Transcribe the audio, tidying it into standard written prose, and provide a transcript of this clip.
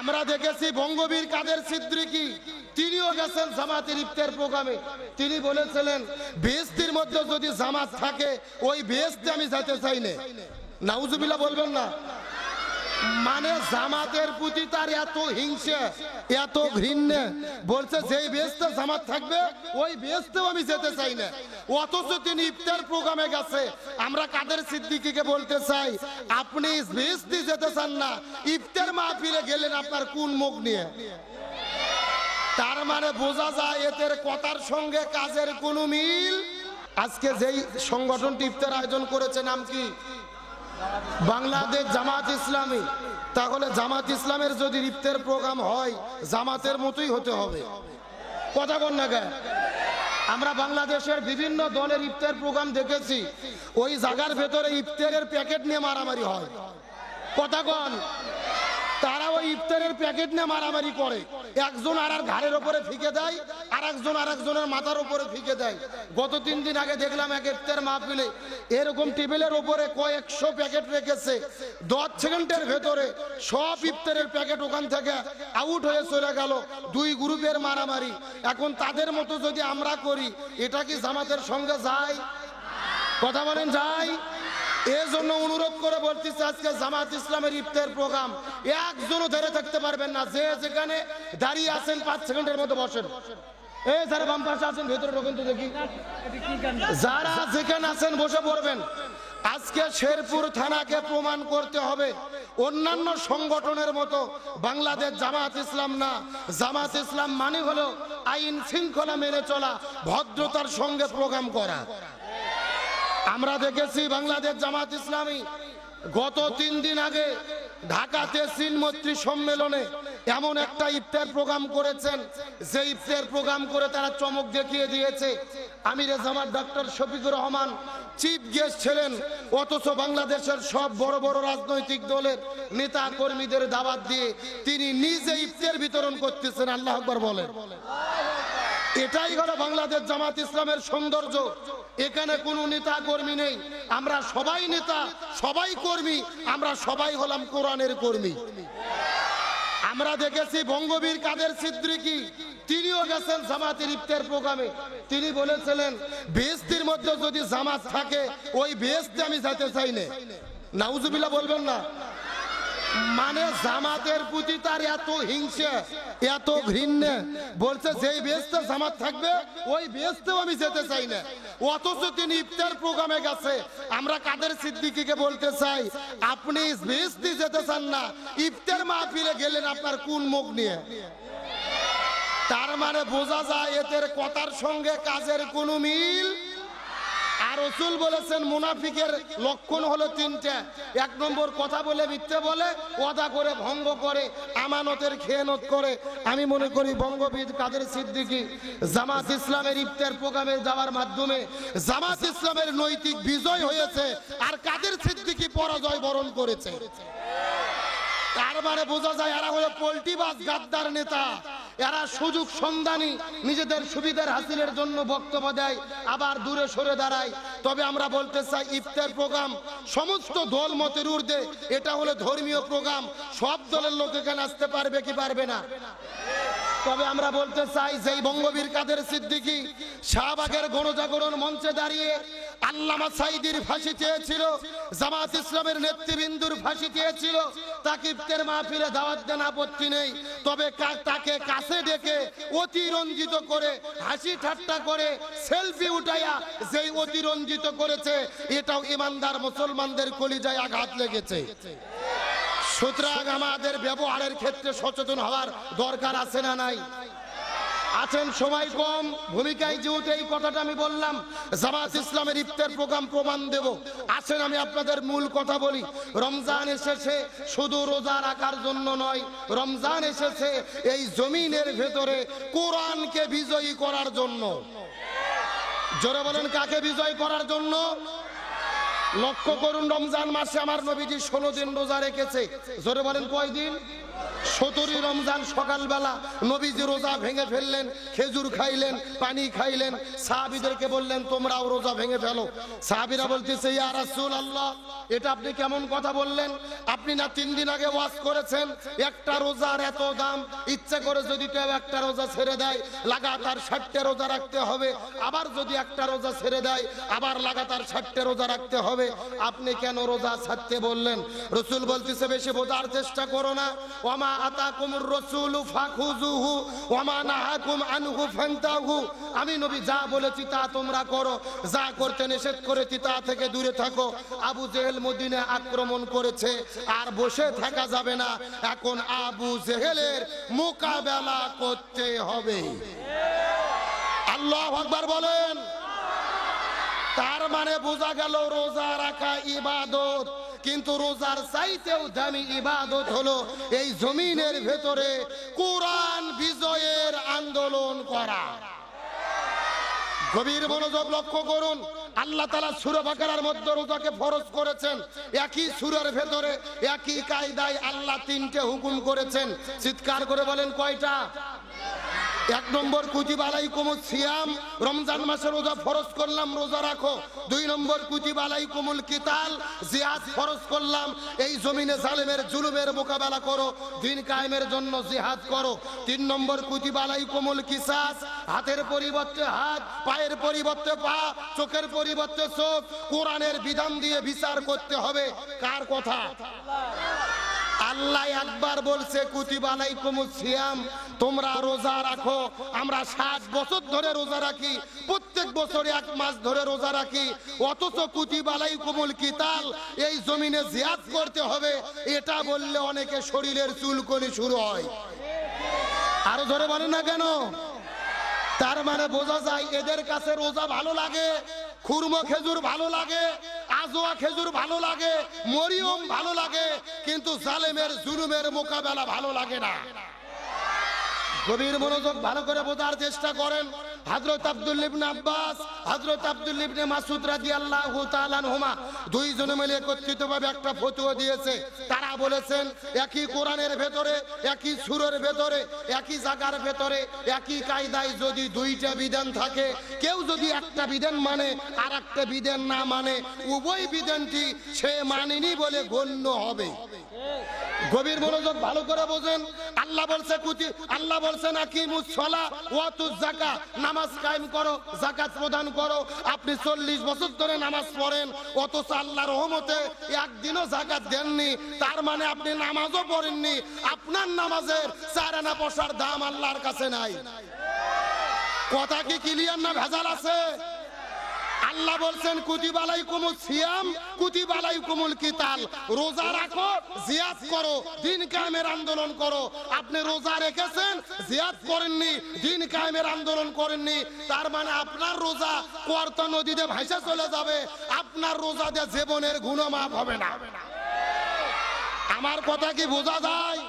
আমরা দেখেছি বঙ্গবীর কাদের সিদ্দিকী তিনিও গেছেন জামাতের ইফতার প্রোগ্রামে। তিনি বলেছিলেন বেহেশতের মধ্যে যদি জামাত থাকে ওই বেহেশতে আমি যেতে চাই না। নাউজুবিল্লাহ বলবেন না? মানে জামাতের প্রতি তার এত হিংসা, এত ঘৃণা, বলছে যেই বেহেশতে জামাত থাকবে ওই বেহেশতেও আমি যেতে চাই না। অথচ তিনি ইফতার প্রোগ্রামে গেছে। আমরা কাদের সিদ্দিকীকে বলতে চাই, আপনি বেহেশতে যেতে চান না, ইফতার মাহফিলে গেলেন আপনার কোন মুখ নিয়ে? তার মানে বোঝা যায় এদের কথার সঙ্গে কাজের কোনো মিল। আজকে যেই সংগঠনটি ইফতার আয়োজন করেছে নাম কি? বাংলাদেশ জামাত ইসলামী। তাহলে জামাত ইসলামের যদি ইফতার প্রোগ্রাম হয় জামাতের মতোই হতে হবে। কথা বল না কে? আমরা বাংলাদেশের বিভিন্ন দলের ইফতার প্রোগ্রাম দেখেছি, ওই জায়গার ভেতরে ইফতারের প্যাকেট নিয়ে মারামারি হয়। কথা কন? তারা ওই ইফতারের প্যাকেট নিয়ে মারামারি করে, একজন আর ঘাড়ের উপরে ফিকে দেয়, আর একজন আর একজনের মাথার উপরে ফিকে দেয়। গত 3 দিন আগে দেখলাম এক ইফতার মাহফিলে এরকম টেবিলের উপরে কয়েকশো প্যাকেট রেখেছে, 10 সেকেন্ডের ভেতরে সব ইফতারের প্যাকেট ওখান থেকে আউট হয়ে চলে গেল। 2 গ্রুপের মারামারি। এখন তাদের মতো যদি আমরা করি এটা কি জামাতের সঙ্গে যায়? কথা বলেন যায়? এর জন্য অনুরোধ করে বলতেছি, আজকে জামাত ইসলামের ইফতার প্রোগ্রাম একজনও ধরে থাকতে পারবেন না। যে যেখানে দাঁড়িয়ে আছেন 5 সেকেন্ডের মধ্যে বসেন। এই যারা বাম পাশে আছেন ভেতরে ঢোকেন তো দেখি, যারা যেখানে আছেন বসে পড়বেন। আজকে শেরপুর থানাকে প্রমাণ করতে হবে অন্যান্য সংগঠনের মতো বাংলাদেশ জামাত ইসলাম না। জামাত ইসলাম মানে হলো আইন শৃঙ্খলা মেনে চলা, ভদ্রতার সঙ্গে প্রোগ্রাম করা। আমরা দেখেছি বাংলাদেশ জামাত ইসলামী গত 3 দিন আগে ঢাকাতে সিলমৈত্রী সম্মেলনে এমন একটা ইফতার প্রোগ্রাম করেছেন, যে ইফতার প্রোগ্রাম করে তারা চমক দেখিয়ে দিয়েছে। আমিরে জামাত doctor Shafiqur Rahman chief guest ছিলেন, অথচ বাংলাদেশের সব বড় বড় রাজনৈতিক দলের নেতা কর্মীদের দাওয়াত দিয়ে তিনি নিজে ইফতার বিতরণ করতেছেন। আল্লাহু আকবার বলেন। এটাই হলো বাংলাদেশ জামাত ইসলামের সৌন্দর্য। এখানে কোনো নেতা কর্মী নেই, আমরা সবাই নেতা, সবাই কর্মী, আমরা সবাই হলাম কোরআনের কর্মী। আমরা দেখেছি বঙ্গবীর কাদের সিদ্দিকী তিনিও গেছেন জামাতের ইফতার প্রোগ্রামে। তিনি বলেছিলেন বেহেশতের মধ্যে যদি জামাত থাকে ওই বেহেশতে আমি যেতে চাই না। নাউজুবিল্লাহ বলবেন না? মানে জামাতের প্রতি তার এত হিংসা, এত ঘৃণা, বলছে যেই বেহেশতে জামাত থাকবে ওই বেহেশতেও আমি যেতে চাই না। অথচ তিনি ইফতার প্রোগ্রামে গেছে। আমরা কাদের সিদ্দিকীকে বলতে চাই, আপনি বেহেশতে যেতে চান না, ইফতার মাহফিলে গেলেন আপনার কোন মুখ নিয়ে? তার মানে বোঝা যায় এদের কথার সঙ্গে কাজের কোনো মিল। আর রাসূল বলেছেন মুনাফিকের লক্ষণ হলো 3টা। 1 নম্বর কথা বলে মিথ্যে বলে, ওয়াদা করে ভঙ্গ করে, আমানতের খেয়ানত করে। আমি মনে করি বঙ্গবীর কাদের সিদ্দিকী জামাত ইসলামের ইফতার প্রোগ্রামে যাওয়ার মাধ্যমে জামাত ইসলামের নৈতিক বিজয় হয়েছে, আর কাদের সিদ্দিকী পরাজয় বরণ করেছে। তার মানে বোঝা যায় এরা হলো পল্টিবাজ গাদ্দার নেতা। এরা সুযোগ সন্ধানী, নিজেদের সুবিধার হাসিলের জন্য বক্তব্য দেয়, আবার দূরে সরে দাঁড়ায়। তবে আমরা বলতে চাই ইফতার প্রোগ্রাম সমস্ত দল মতের ঊর্ধ্বে, এটা হলো ধর্মীয় প্রোগ্রাম। সব দলের লোক এখানে আসতে পারবে কি পারবে না? তবে আমরা বলতে চাই যে বঙ্গবীর কাদের সিদ্দিকী শাহবাগের গণজাগরণ মঞ্চে দাঁড়িয়ে আল্লামা সাঈদীর ফাঁসি চেয়েছিল, জামাত ইসলামের নেতৃবৃন্দুর ফাঁসি চেয়েছিল, তাকে ইফতার মাহফিলে দাওয়াত দেন আপত্তি নেই। তবে তাকে কাছে ডেকে অতিরঞ্জিত করে, হাসি ঠাট্টা করে, সেলফি উঠাইয়া যেই অতিরঞ্জিত করেছে, এটাও ইমানদার মুসলমানদের কলিজায় আঘাত লেগেছে। সুতরাং আমাদের ব্যবহারের ক্ষেত্রে সচেতন হওয়ার দরকার আছে না নাই? আছেন। সময় কম, ভূমিকায় যেহেতু এই কথাটা আমি বললাম, জামাত ইসলামের ইফতার প্রোগ্রাম প্রমাণ দেব। আসেন আমি আপনাদের মূল কথা বলি। রমজান এসেছে শুধু রোজা রাখার জন্য নয়, রমজান এসেছে এই জমিনের ভেতরে কোরআনকে বিজয়ী করার জন্য। জোরে বলেন, কাকে বিজয় করার জন্য? লক্ষ্য করুন, রমজান মাসে আমার নবীজি 16 দিন রোজা রেখেছে। জোরে বলেন কয়দিন? 17 17ই রমজান সকালবেলা নবীজি রোজা ভেঙে ফেললেন, খেজুর খাইলেন, পানি খাইলেন, সাহাবীদেরকে বললেন তোমরাও রোজা ভেঙে ফেলো। সাহাবীরা বলতেছে ইয়া রাসূলুল্লাহ, এটা আপনি কেমন কথা বললেন? আপনি না 3 দিন আগে ওয়াজ করেছেন একটা রোজার এত দাম, ইচ্ছে করে যদি কেউ একটা রোজা ছেড়ে দেয় লাগাতার 60টা রোজা রাখতে হবে, আবার যদি একটা রোজা ছেড়ে দেয় আবার লাগাতার 60টা রোজা রাখতে হবে, আপনি কেন রোজা ছাড়তে বললেন? রাসূল বলতেছে বেশি বোঝার চেষ্টা করো না। ওয়ামা আতাকুমুর রাসূলু ফাখুযুহু ওয়ামা নাহাকুম আনহু ফান্তাহু। আমি নবী যা বলেছি তা তোমরা করো, যা করতে নিষেধ করেছি তা থেকে দূরে থাকো। আবু জেহেল মদিনায় আক্রমণ করেছে, আর বসে থাকা যাবে না, এখন আবু জেহেলের মোকাবেলা করতে হবে। আল্লাহু আকবার বলেন। তার মানে বোঝা গেল রোজা রাখা ইবাদত, কিন্তু রোজার চাইতেও দামি ইবাদত হলো এই জমিনের ভেতরে কোরআন বিজয়ের আন্দোলন করা। গভীর মনোযোগ লক্ষ্য করুন, আল্লাহ তাআলা সূরা বাকারার মধ্যে রোজাকে ফরজ করেছেন। একই সূরার ভেতরে একই কায়দায় আল্লাহ 3টে হুকুম করেছেন। চিৎকার করে বলেন কয়টা? 1 নম্বর কুতিবা আলাইকুমুস সিয়াম, রমজান মাসে রোজা ফরজ করলাম, রোজা রাখো। 2 নম্বর কুতিবা আলাইকুমুল কিতাল, জিহাদ ফরজ করলাম, এই জমিনে জালেমের জুলুমের মোকাবেলা করো, দ্বীন কায়েমের জন্য জিহাদ করো। 3 নম্বর কুতিবা আলাইকুমুল কিসাস, হাতের পরিবর্তে হাত, পায়ের পরিবর্তে পা, চোখের পরিবর্তে চোখ, কোরআনের বিধান দিয়ে বিচার করতে হবে। কার কথা? আল্লাহ একবার বলছে কুতিবা আলাইকুমুস সিয়াম, তোমরা রোজা রাখো। আমরা 60 বছর ধরে রোজা রাখি, প্রত্যেক বছর 1 মাস ধরে রোজা রাখি, অথচ কুতিবা আলাইকুমুল কিতাল, এই জমিনে জিহাদ করতে হবে, এটা বললে অনেকে শরীরের চুলকনি শুরু হয়। আরো ধরে বলেন না কেন? তার মানে বোঝা যায় এদের কাছে রোজা ভালো লাগে, খুরমা খেজুর ভালো লাগে, আজোয়া খেজুর ভালো লাগে, মরিয়ম ভালো লাগে, কিন্তু জালেমের জুলুমের মোকাবেলা ভালো লাগে না। গভীর মনোযোগ ভালো করে বোঝার চেষ্টা করেন। হযরত আব্দুল্লাহ ইবনে আব্বাস, হযরত আব্দুল্লাহ ইবনে মাসউদ রাদিয়াল্লাহু তাআলা আনহুমা দুইজনে মিলে একত্রিতভাবে একটা ফতোয়া দিয়েছে। তারা বলেছেন একই কোরআনের ভেতরে, একই সূরার ভেতরে, একই জায়গার ভেতরে, একই কায়দায় যদি 2টা বিধান থাকে, কেউ যদি একটা বিধান মানে আর একটা বিধান না মানে, উভয় বিধানটি সে মানেনি বলে গণ্য হবে। গভীর মনোযোগ ভালো করে বোঝেন। আল্লাহ বলছে আল্লাহ বলছেন আকিমুস সালাহ ওয়া আতুজ যাকাত, নামাজ কায়েম করো, যাকাত প্রদান করো। আপনি 40 বছর ধরে নামাজ পড়েন, অথচ আল্লাহর রহমতে একদিনও যাকাত দেননি, তার মানে আপনি নামাজও পড়েননি। আপনার নামাজের 4 আনা পয়সার দাম আল্লাহর কাছে নাই। কথা কি ক্লিয়ার না ভেজাল আছে? আল্লাহ বলছেন কুতিবা আলাইকুমুস সিয়াম কুতিবা আলাইকুমুল কিতাল, রোজা রাখো, জিহাদ করো, দ্বীন কায়েমের আন্দোলন করো। আপনি রোজা রেখেছেন, জিহাদ করেননি, দ্বীন কায়েমের আন্দোলন করেননি, তার মানে আপনার রোজা কর্তা নদীতে ভাসে চলে যাবে, আপনার রোজা দিয়ে জীবনের গুনাহ মাফ হবে না। আমার কথা কি বোঝা যায়?